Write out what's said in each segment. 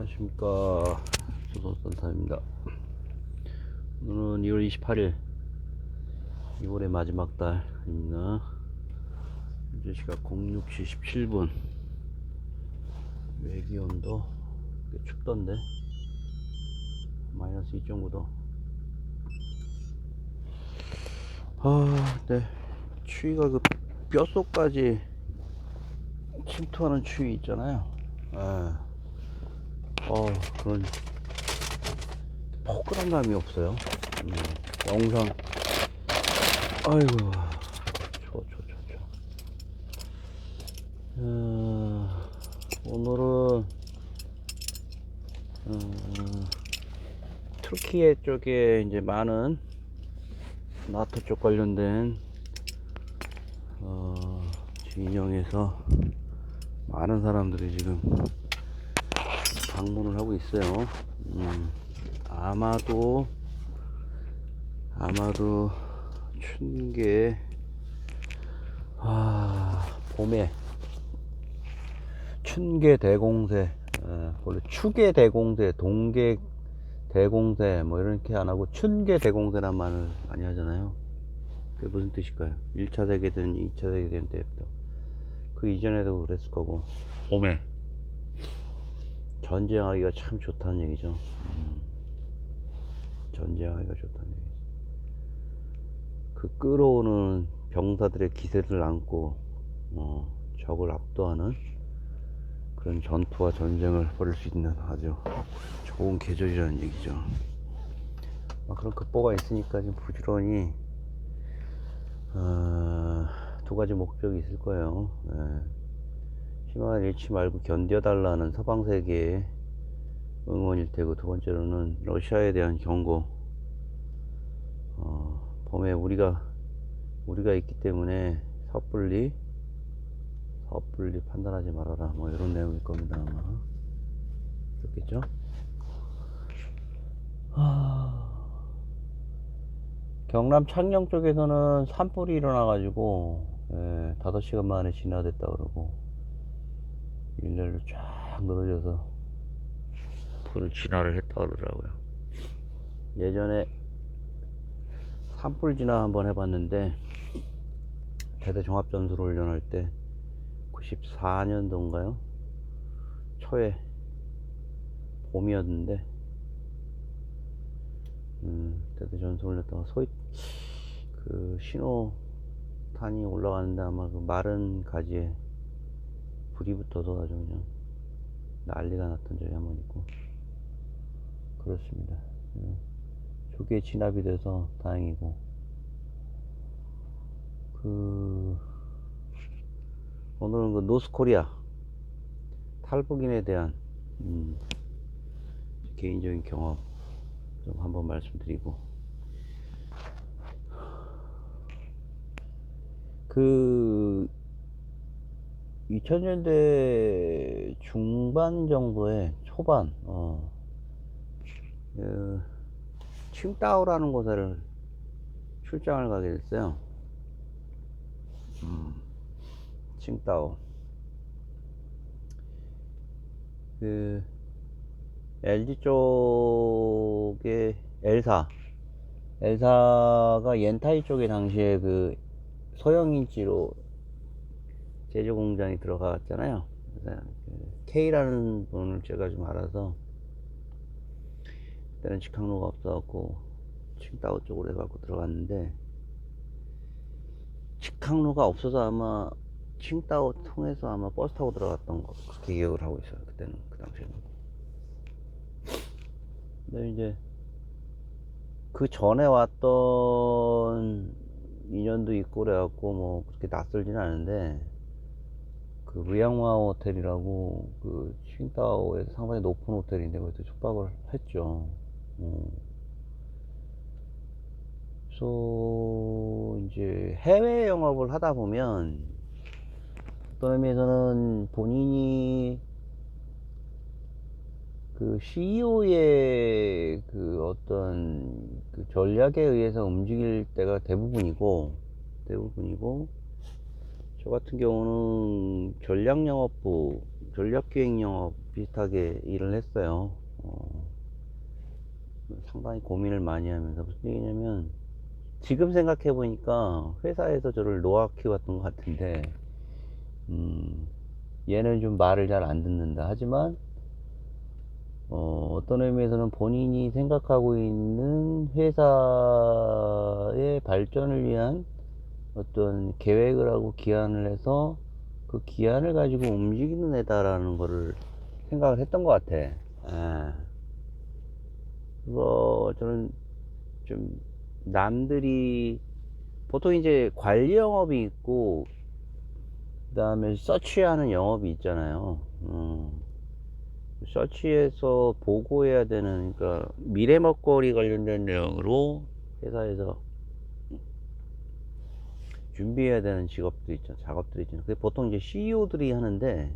안녕하십니까, 조선산타입니다. 오늘은 2월 28일 2월의 마지막 달입니다. 현재 시각 06시 17분. 외기온도 꽤 춥던데 마이너스 2.9도. 네, 추위가 그 뼛속까지 침투하는 추위 있잖아요. 그런 포근한 감이 없어요. 영상, 아이고, 오늘은 터키에 쪽에 이제 많은 나토 쪽 관련된 진영에서 많은 사람들이 지금 방문을 하고 있어요. 아마도 춘계 봄에 춘계 대공세, 원래 추계 대공세, 동계 대공세 뭐 이렇게 안 하고 춘계 대공세란 말을 많이 하잖아요. 그게 무슨 뜻일까요? 1차 세계대전, 2차 세계대전 때부터 그 이전에도 그랬을 거고, 봄에 전쟁하기가 참 좋다는 얘기죠. 전쟁하기가 좋다는 얘기죠. 그 끌어오는 병사들의 기세를 안고 적을 압도하는 그런 전투와 전쟁을 벌일 수 있는 아주 좋은 계절이라는 얘기죠. 그런 급보가 있으니까 지금 부지런히 두 가지 목적이 있을 거예요. 희망을 잃지 말고 견뎌달라는 서방 세계의 응원일 테고, 두 번째로는 러시아에 대한 경고. 봄에 우리가 있기 때문에 섣불리 판단하지 말아라, 뭐 이런 내용일 겁니다. 아마 그렇겠죠. 경남 창녕 쪽에서는 산불이 일어나가지고 5시간 만에 진화됐다 그러고, 일렬로 쫙 늘어져서 불을 진화를 했다 그러더라고요. 예전에 산불 진화 한번 해봤는데, 대대 종합전술 훈련할 때 94년도인가요? 초에 봄이었는데, 대대 전술 훈련했다가 그 신호탄이 올라가는데 아마 그 마른 가지에 불이 붙어서 아주 그냥 난리가 났던 적이 한 번 있고 그렇습니다. 조기에 진압이 돼서 다행이고, 오늘은 그 노스코리아 탈북인에 대한 개인적인 경험 좀 한번 말씀드리고, 2000년대 중반 정도에 초반, 칭다오라는 곳에 출장을 가게 됐어요. 칭다오. LG 쪽에 엘사가 옌타이 쪽에 당시에 그 소형인지로 제조 공장이 들어갔잖아요. K라는 분을 제가 좀 알아서, 그때는 직항로가 없어갖고 칭다오 쪽으로 해갖고 들어갔는데, 직항로가 없어서 아마 칭다오 통해서 아마 버스 타고 들어갔던 거 그렇게 기억을 하고 있어요. 그때는, 그 당시에는. 근데 이제 그 전에 왔던 인연도 있고 그래갖고 뭐 그렇게 낯설지는 않은데, 그 루양마 호텔이라고 그 칭다오에서 상당히 높은 호텔인데 거기서 숙박을 했죠. 그래서 이제 해외 영업을 하다 보면 어떤 의미에서는 본인이 그 CEO의 그 어떤 그 전략에 의해서 움직일 때가 대부분이고, 저 같은 경우는 전략영업부, 전략기획영업 비슷하게 일을 했어요. 상당히 고민을 많이 하면서. 무슨 얘기냐면, 지금 생각해 보니까 회사에서 저를 노아 키웠던 것 같은데, 얘는 좀 말을 잘 안 듣는다. 하지만, 어떤 의미에서는 본인이 생각하고 있는 회사의 발전을 위한 어떤 계획을 하고 기한을 해서 그 기한을 가지고 움직이는 애다라는 거를 생각을 했던 것 같아. 예. 그래서 저는 좀 남들이 보통 이제 관리 영업이 있고 그 다음에 서치하는 영업이 있잖아요. 서치해서 보고해야 되는, 그러니까 미래 먹거리 관련된 내용으로 회사에서 준비해야 되는 직업들 있잖아, 작업들이 있잖아. 그게 보통 이제 CEO들이 하는데,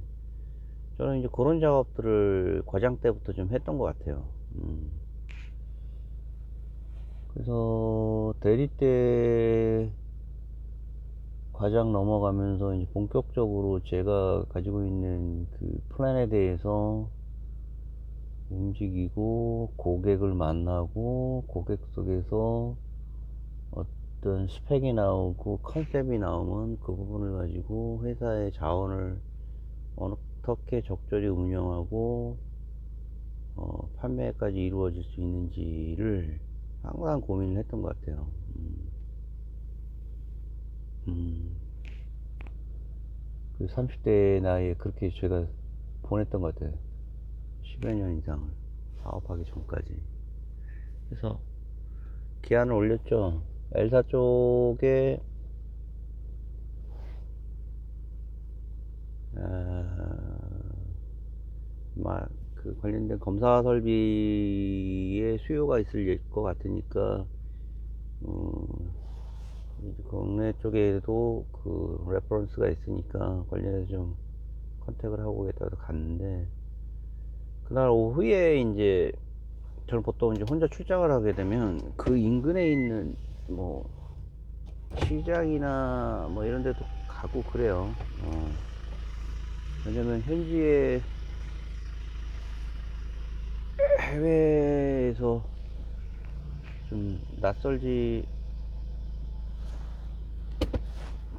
저는 이제 그런 작업들을 과장 때부터 좀 했던 것 같아요. 그래서 대리 때 과장 넘어가면서 이제 본격적으로 제가 가지고 있는 그 플랜에 대해서 움직이고 고객을 만나고 고객 속에서 어떤 스펙이 나오고 컨셉이 나오면 그 부분을 가지고 회사의 자원을 어떻게 적절히 운영하고 판매까지 이루어질 수 있는지를 항상 고민을 했던 것 같아요. 그 30대 나이에 그렇게 제가 보냈던 것 같아요. 10여 년 이상을 사업하기 전까지. 그래서 기한을 올렸죠. 엘사 쪽에 그 관련된 검사 설비에 수요가 있을 것 같으니까 국내 쪽에도 그 레퍼런스가 있으니까 관련해서 좀 컨택을 하고 오겠다고 갔는데, 그날 오후에 이제 저는 보통 이제 혼자 출장을 하게 되면 그 인근에 있는 뭐 시장이나 뭐 이런 데도 가고 그래요. 왜냐면 현지에 해외에서 좀 낯설지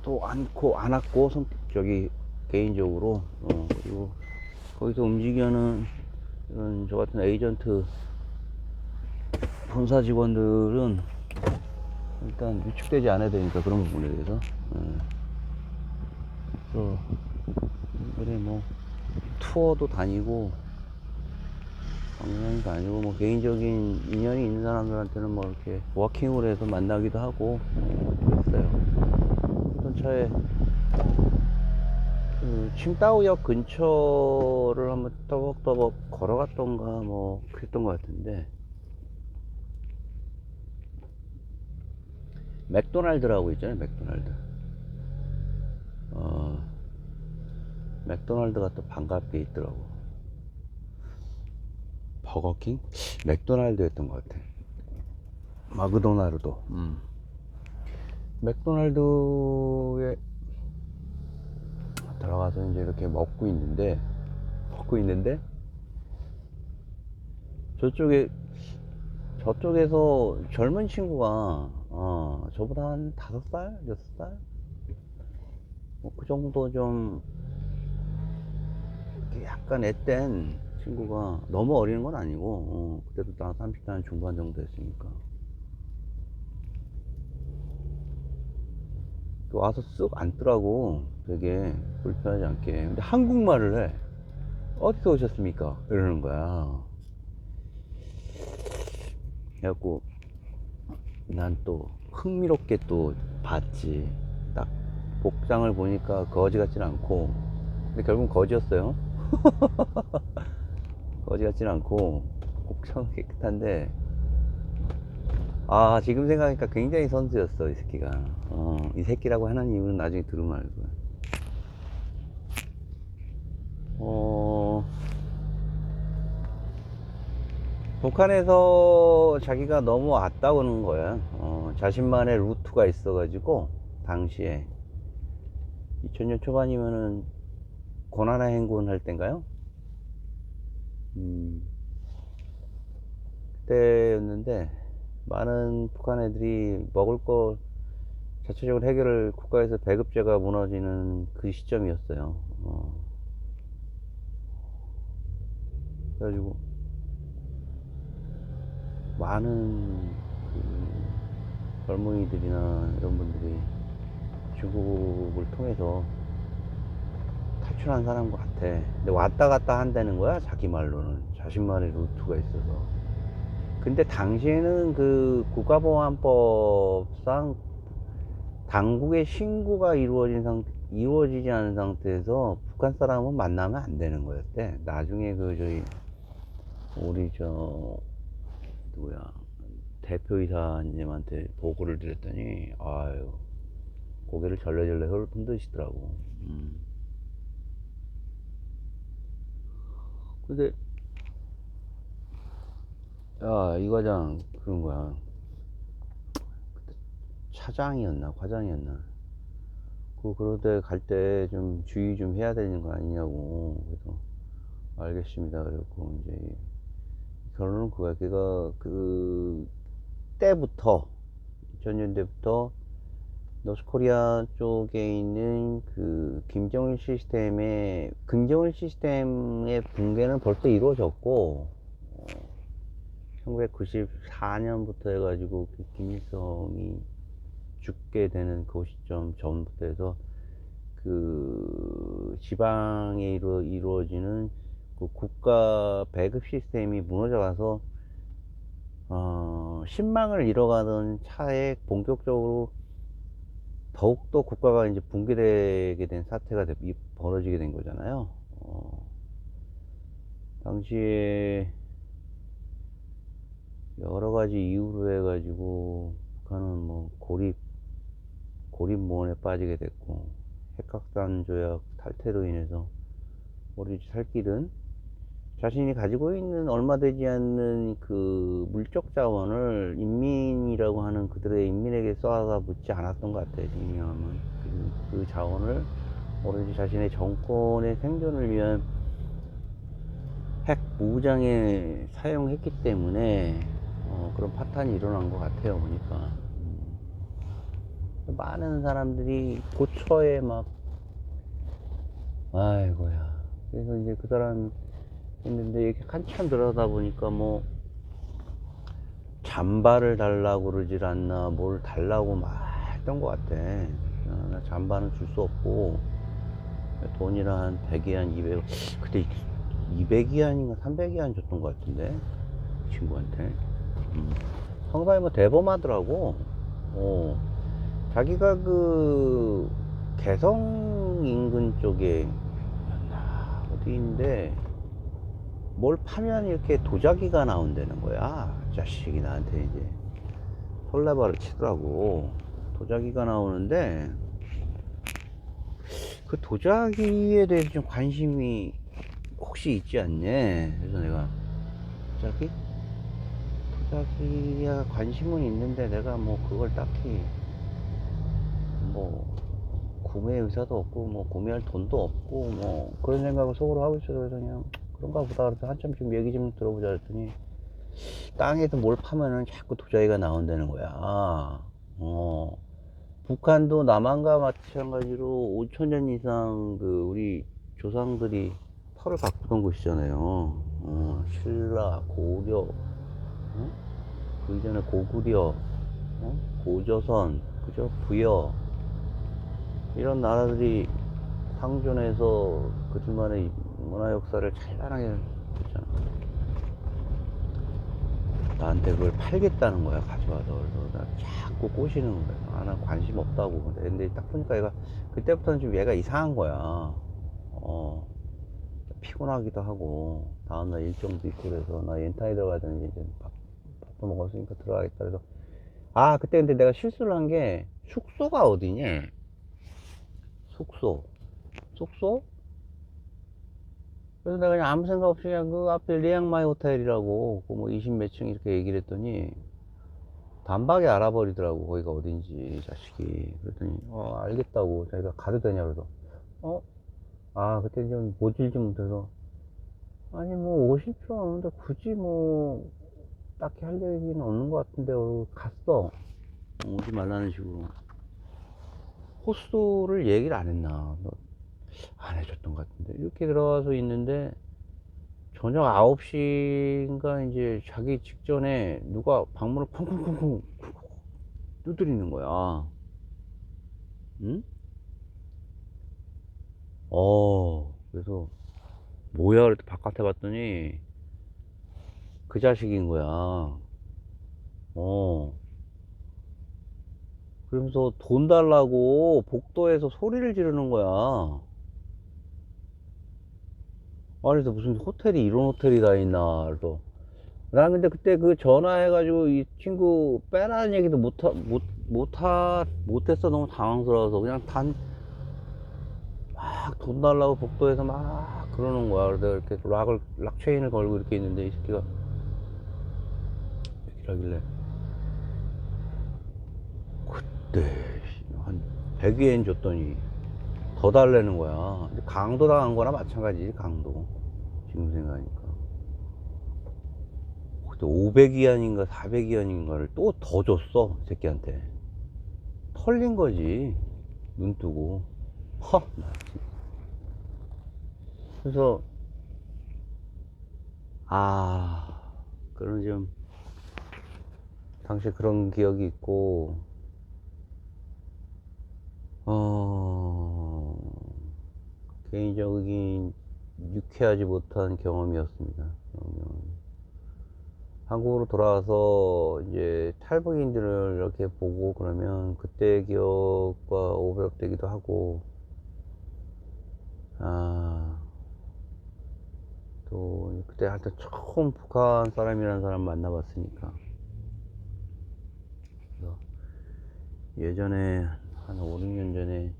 또 않았고 저기 개인적으로 그리고 거기서 움직이는 이런 저 같은 에이전트 본사 직원들은 일단 위축되지 않아야 되니까 그런 부분에 대해서. 그래서 이번에 뭐 투어도 다니고 방문도 다니고 뭐 개인적인 인연이 있는 사람들한테는 뭐 이렇게 워킹으로 해서 만나기도 하고 그랬어요. 그런 차에 그 칭다오역 근처를 한번 떠벅떠벅 걸어갔던가 뭐 그랬던 것 같은데, 맥도날드라고 있잖아요. 맥도날드가 또 반갑게 있더라고. 버거킹? 맥도날드였던 것 같아. 마크도나르도. 맥도날드에 들어가서 이제 이렇게 먹고 있는데 저쪽에서 젊은 친구가 저보다 한 5살? 6살? 뭐 그 정도 좀 약간 앳된 친구가, 너무 어리는 건 아니고 그때도 딱 30대 중반 정도 됐으니까 와서 쓱 앉더라고. 되게 불편하지 않게. 근데 한국말을 해. 어디서 오셨습니까? 이러는 거야. 그래갖고 난 또 흥미롭게 또 봤지. 딱 복장을 보니까 거지 같진 않고, 근데 결국은 거지였어요. 거지 같진 않고 복장은 깨끗한데, 지금 생각하니까 굉장히 선수였어 이 새끼가. 이 새끼라고 하는 이유는 나중에 들으면 알 거야. 북한에서 자기가 넘어왔다고는 거야. 자신만의 루트가 있어가지고 당시에 2000년 초반이면은 고나라 행군 할 때인가요? 그때였는데 많은 북한 애들이 먹을 거 자체적으로 해결을 국가에서 배급제가 무너지는 그 시점이었어요. 그래가지고 많은 그 젊은이들이나 이런 분들이 중국을 통해서 탈출한 사람 같아. 근데 왔다 갔다 한다는 거야, 자기 말로는. 자신만의 루트가 있어서. 근데 당시에는 그 국가보안법상 당국의 신고가 이루어지지 않은 상태에서 북한 사람은 만나면 안 되는 거였대. 나중에 그 저희 우리 저 누구야 대표이사님한테 보고를 드렸더니 아유 고개를 절레절레 흔드시더라고. 근데 야 이 과장 그런 거야. 차장이었나 과장이었나 그러대 갈 때 좀 주의 좀 해야 되는 거 아니냐고. 그래서 알겠습니다 그랬고 이제 결론은 그거야. 걔가 그 때부터 2000년대부터 노스코리아 쪽에 있는 그 김정일 시스템의 붕괴는 벌써 이루어졌고 1994년부터 해가지고 그 김일성이 죽게 되는 그 시점 전부터 해서 그 지방에 이루어지는 그 국가 배급 시스템이 무너져가서 신망을 잃어가던 차에 본격적으로 더욱더 국가가 이제 붕괴되게 된 사태가 벌어지게 된 거잖아요. 당시에 여러 가지 이유로 해가지고 북한은 뭐 고립무원에 빠지게 됐고 핵각산 조약 탈퇴로 인해서 오로지 살 길은 자신이 가지고 있는 얼마 되지 않는 그 물적 자원을 인민이라고 하는 그들의 인민에게 쏟아붓지 않았던 것 같아요. 진영함은 그 자원을 오로지 자신의 정권의 생존을 위한 핵 무장에 사용했기 때문에 그런 파탄이 일어난 것 같아요. 보니까 많은 사람들이 고초에 막 아이고야. 그래서 이제 그 사람 했는데 이렇게 한참 들어다 보니까 뭐 잠바를 달라고 그러질 않나 뭘 달라고 막 했던 것 같아. 나 잠바는 줄 수 없고 돈이랑 한 100위안 200 그때 200위안인가 300위안 줬던 것 같은데 친구한테. 상당히 뭐 대범하더라고. 자기가 그 개성 인근 쪽에 어디인데 뭘 파면 이렇게 도자기가 나온다는 거야. 자식이 나한테 이제 설레발을 치더라고. 도자기가 나오는데 그 도자기에 대해서 좀 관심이 혹시 있지 않냐. 그래서 내가 도자기야 관심은 있는데 내가 뭐 그걸 딱히 뭐 구매 의사도 없고 뭐 구매할 돈도 없고 뭐 그런 생각을 속으로 하고 있어서 그래서 그냥 그런가 보다 그래서 한참 좀 얘기 좀 들어보자 그랬더니 땅에서 뭘 파면은 자꾸 도자기가 나온다는 거야. 북한도 남한과 마찬가지로 5000년 이상 그 우리 조상들이 털을 가꾸던 곳이잖아요. 신라, 고려, 그 이전에 고구려, 고조선, 그죠? 부여 이런 나라들이 상존해서 그들만의 문화 역사를 찬란하게 했잖아. 나한테 그걸 팔겠다는 거야 가져와서. 그래서 나 자꾸 꼬시는 거야. 난 관심 없다고. 근데 딱 보니까 얘가 그때부터는 좀 얘가 이상한 거야. 피곤하기도 하고 다음날 일정도 있고 그래서 나 엔타에 들어가야 되는데 이제 밥도 먹었으니까 들어가겠다 그래서 그때 근데 내가 실수를 한 게 숙소가 어디냐. 숙소? 그래서 내가 그냥 아무 생각 없이 그냥 그 앞에 리앙마이 호텔이라고 그 뭐 20 몇 층 이렇게 얘기를 했더니 단박에 알아버리더라고, 거기가 어딘지, 자식이. 그랬더니, 알겠다고. 자기가 가도 되냐, 그래서. 그때 좀 모질지 못해서. 아니, 뭐, 50초 하는데 굳이 뭐, 딱히 할 얘기는 없는 것 같은데, 갔어. 오지 말라는 식으로. 호수를 얘기를 안 했나. 안 해줬던 것 같은데. 이렇게 들어가서 있는데, 저녁 9시인가 이제 자기 직전에 누가 방문을 쿵쿵쿵쿵 두드리는 거야. 응? 그래서 뭐야? 그랬더니 바깥에 봤더니 그 자식인 거야. 어. 그러면서 돈 달라고 복도에서 소리를 지르는 거야. 그래서 무슨 호텔이 이런 호텔이 다 있나. 그래서 난 근데 그때 그 전화해가지고 이 친구 빼라는 얘기도 못했어. 너무 당황스러워서. 그냥 막 돈 달라고 복도에서 막 그러는 거야. 그래서 이렇게 락체인을 걸고 이렇게 있는데 이 새끼가 얘기를 하길래 그때 한 100위엔 줬더니 더 달래는 거야. 강도 당한 거나 마찬가지지, 강도. 지금 생각하니까. 그때 500위안인가 400위안인가를 또 더 줬어, 이 새끼한테. 털린 거지. 눈 뜨고. 나 진짜. 그래서, 그런 좀, 당시에 그런 기억이 있고, 개인적인 유쾌하지 못한 경험이었습니다. 한국으로 돌아와서 이제 탈북인들을 이렇게 보고 그러면 그때 기억과 오버랩되기도 하고, 또 그때 하여튼 처음 북한 사람이라는 사람 만나봤으니까. 그래서 예전에 한 5, 6년 전에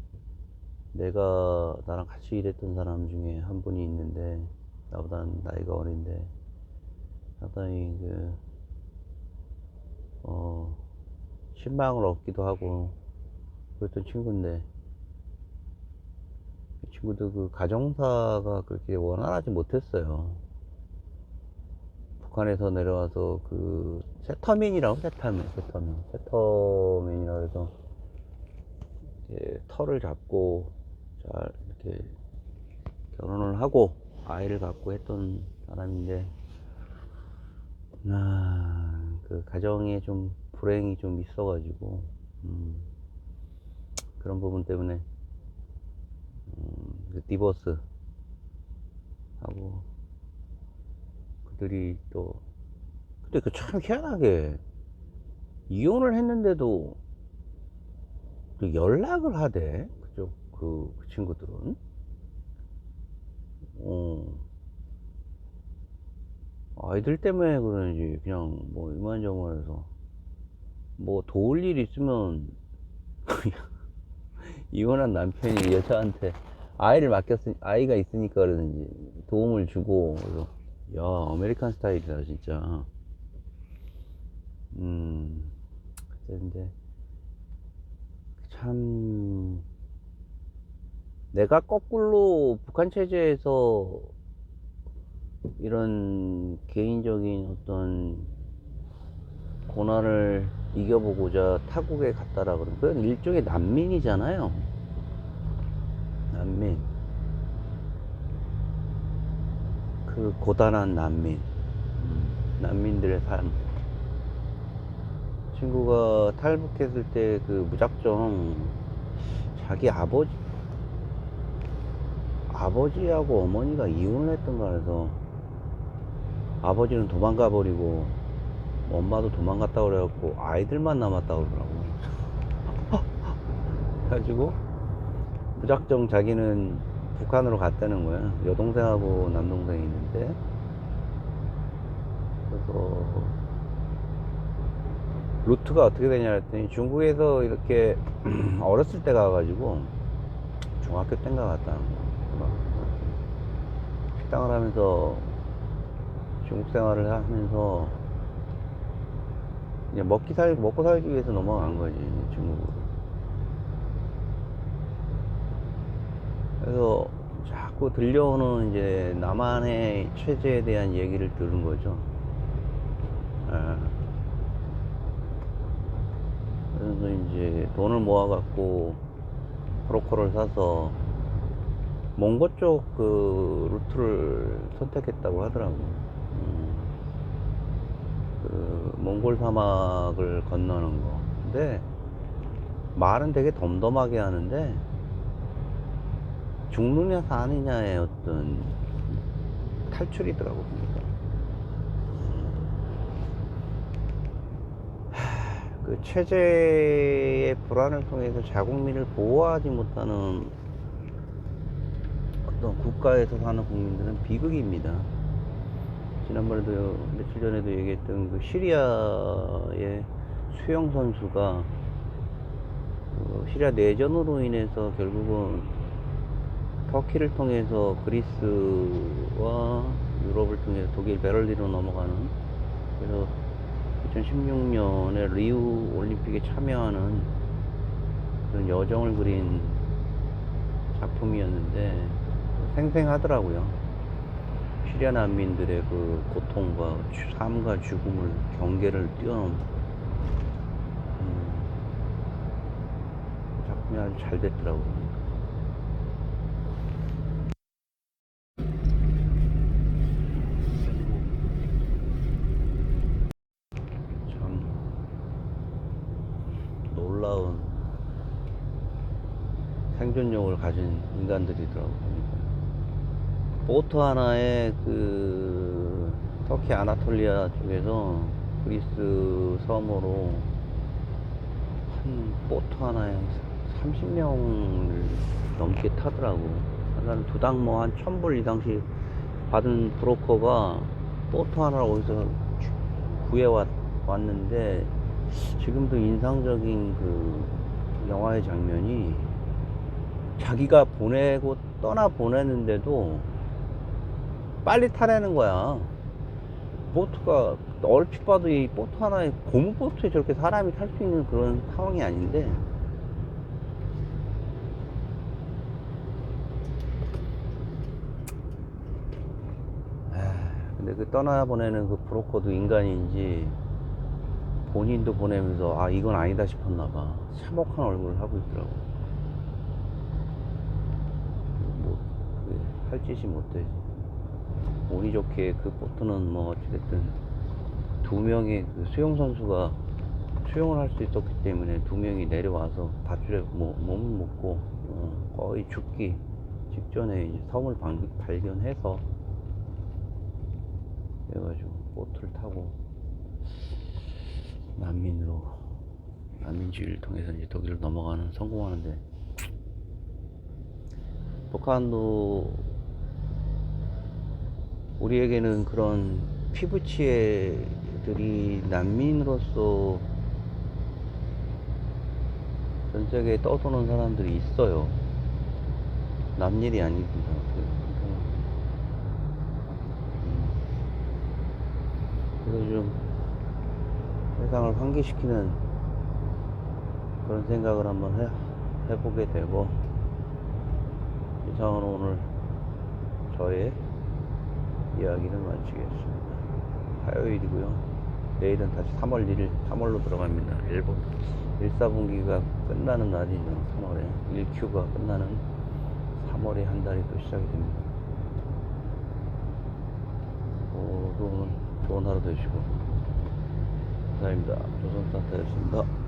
내가 나랑 같이 일했던 사람 중에 한 분이 있는데, 나보다 나이가 어린데 상당히 신망을 얻기도 하고 그랬던 친구인데, 이 친구도 그 가정사가 그렇게 원활하지 못했어요. 북한에서 내려와서 그 세터민이라고. 세터민이라고 해서 터를 잡고 잘 이렇게 결혼을 하고 아이를 갖고 했던 사람인데, 그 가정에 좀 불행이 좀 있어가지고, 그런 부분 때문에 디버스 하고, 그들이 또 근데 그 참 희한하게 이혼을 했는데도 또 연락을 하대, 그쪽 그 친구들은. 아이들 때문에 그런지 그냥 뭐 이만저만해서 뭐 도울 일 있으면 그냥 이혼한 남편이 여자한테 아이가 있으니까 그러는지 도움을 주고. 그래서 야, 아메리칸 스타일이다 진짜. 근데 참 내가 거꾸로 북한 체제에서 이런 개인적인 어떤 고난을 이겨보고자 타국에 갔다라 그러면 그건 일종의 난민이잖아요. 난민. 그 고단한 난민. 난민들의 삶. 친구가 탈북했을 때 그 무작정 자기 아버지하고 어머니가 이혼을 했던가 해서 아버지는 도망가 버리고 엄마도 도망갔다 그래갖고 아이들만 남았다 그러더라고. 그래가지고 무작정 자기는 북한으로 갔다는 거야. 여동생하고 남동생이 있는데. 그래서 루트가 어떻게 되냐 했더니 중국에서 이렇게 어렸을 때 가가지고 중학교 때인가 갔다는 거야. 식당을 하면서 중국 생활을 하면서 이제 먹고 살기 위해서 넘어간 거지, 중국으로. 그래서 자꾸 들려오는 이제 남한의 체제에 대한 얘기를 들은 거죠. 예. 그래서 이제 돈을 모아갖고 브로커를 사서 몽고 쪽 그 루트를 선택했다고 하더라고. 그 몽골 사막을 건너는 거. 근데 말은 되게 덤덤하게 하는데 죽느냐 사느냐의 어떤 탈출이더라고 보니까. 그 체제의 불안을 통해서 자국민을 보호하지 못하는 어떤 국가에서 사는 국민들은 비극입니다. 지난번에도 며칠 전에도 얘기했던 그 시리아의 수영 선수가 그 시리아 내전으로 인해서 결국은 터키를 통해서 그리스와 유럽을 통해서 독일 베를린으로 넘어가는, 그래서 2016년에 리우 올림픽에 참여하는 그런 여정을 그린 작품이었는데 생생하더라고요. 시리아 난민들의 그 고통과 삶과 죽음을, 경계를 뛰어넘은 작품이 아주 잘 됐더라고요. 참 놀라운 생존력을 가진 인간들이더라고요. 보트 하나에 그 터키 아나톨리아 쪽에서 그리스 섬으로 한 보트 하나에 30명을 넘게 타더라고. 한 두당 뭐 한 1000불 이상씩 받은 브로커가 보트 하나를 어디서 왔는데, 지금도 인상적인 그 영화의 장면이, 자기가 떠나 보내는데도 빨리 타라는 거야. 보트가 얼핏 봐도 이 보트 하나에, 고무 보트에 저렇게 사람이 탈 수 있는 그런 상황이 아닌데, 근데 그 떠나보내는 그 브로커도 인간인지 본인도 보내면서 아 이건 아니다 싶었나봐. 참혹한 얼굴을 하고 있더라고. 뭐 할 짓이 못되지. 운이 좋게 그 보트는 뭐 어찌됐든 두 명의 그 수영 선수가 수영을 할 수 있었기 때문에 두 명이 내려와서 밧줄에 몸을 묶고 거의 죽기 직전에 이제 섬을 발견해서, 그래가지고 보트를 타고 난민지를 통해서 이제 독일을 넘어가는, 성공하는데, 북한도 우리에게는 그런 피부치애들이 난민으로서 전 세계에 떠도는 사람들이 있어요. 남일이 아닙니다. 그래서 좀 세상을 환기시키는 그런 생각을 한번 해보게 되고, 이상으로 오늘 저의 이야기는 마치겠습니다. 화요일이고요. 내일은 다시 3월 1일, 3월로 들어갑니다. 1사분기가 끝나는 날이죠. 3월에 1Q가 끝나는 3월에 한 달이 또 시작이 됩니다. 오늘 좋은 하루 되시고 감사합니다. 조선산타였습니다.